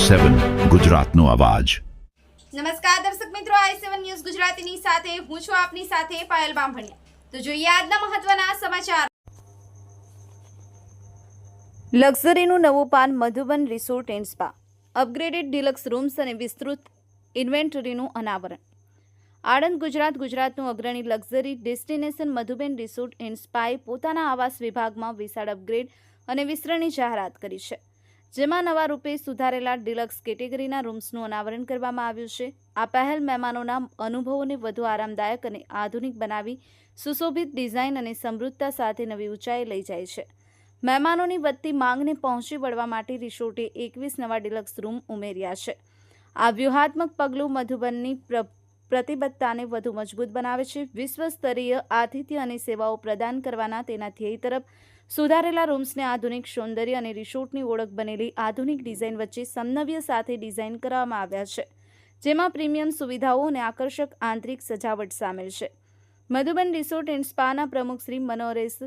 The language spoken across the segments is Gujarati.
i7 ગુજરાતનો અવાજ. નમસ્કાર દર્શક મિત્રો, i7 ન્યૂઝ ગુજરાતીની સાથે હું છું આપની સાથે પાયલ બામભણિયા. તો જોઈએ આજના મહત્વના સમાચાર. લક્ઝરીનું નવું પાન Madhuban resort and spa, upgraded deluxe rooms અને વિસ્તૃત ઇન્વેન્ટરીનું અનાવરણ. આણંદ ગુજરાતનું અગ્રણી luxury destination Madhuban resort and સ્પાએ પોતાના આવાસ વિભાગમાં વિશાળ અપગ્રેડ અને વિસ્તરણની જાહેરાત કરી છે, જેમાં નવા રૂપે સુધારેલા ડિલક્સ કેટેગરીના રૂમ્સનું અનાવરણ કરવામાં આવ્યું છે. આ પહેલ મહેમાનોના અનુભવોને વધુ આરામદાયક અને આધુનિક બનાવી સુશોભિત ડિઝાઇન અને સમૃદ્ધતા સાથે નવી ઊંચાઈએ લઈ જાય છે. મહેમાનોની વધતી માંગને પહોંચી વળવા માટે રિસોર્ટે 21 નવા ડિલક્સ રૂમ ઉમેર્યા છે. આ વ્યૂહાત્મક પગલું મધુબનની પ્રતિબદ્ધતાને વધુ મજબૂત બનાવે છે. વિશ્વ સ્તરીય આતિથ્ય અને સેવાઓ પ્રદાન કરવાના તેના ધ્યેય તરફ સુધારેલા રૂમ્સને આધુનિક સૌંદર્ય અને રિસોર્ટની ઓળખ બનેલી આધુનિક ડિઝાઇન વચ્ચે સમન્વય સાથે ડિઝાઇન કરવામાં આવ્યા છે, જેમાં પ્રીમિયમ સુવિધાઓ અને આકર્ષક આંતરિક સજાવટ સામેલ છે. મધુબન રિસોર્ટ એન્ડ સ્પાના પ્રમુખ શ્રી મનોરેશ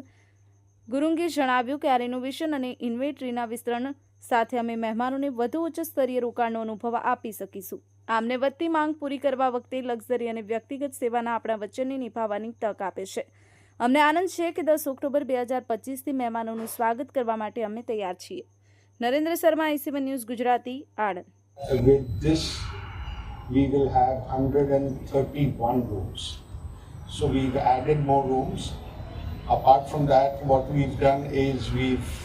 ગુરુંગે જણાવ્યું કે આ રિનોવેશન અને ઇન્વેન્ટરીના વિસ્તરણ સાથે અમે મહેમાનોને વધુ ઉચ્ચ સ્તરીય રોકાણનો અનુભવ આપી શકીશું. આમને વધતી માંગ પૂરી કરવા વખતે લક્ઝરી અને વ્યક્તિગત સેવાના આપણા વચનને નિભાવવાની તક આપે છે. અમને આનંદ છે કે 10 ઓક્ટોબર 2025થી મહેમાનોનું સ્વાગત કરવા માટે અમે તૈયાર છીએ. Narendra Sharma, i7 news Gujarati, Anand. With this, we will have 131 rooms. So we've added more rooms. Apart from that, what we've done is we've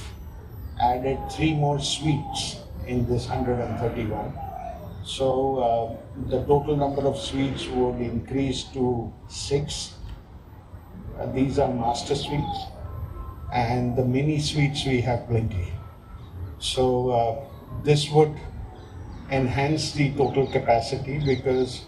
added 3 more suites in this 131. So the total number of suites would increase to 6. These are master suites, and the mini suites we have plenty. So this would enhance the total capacity because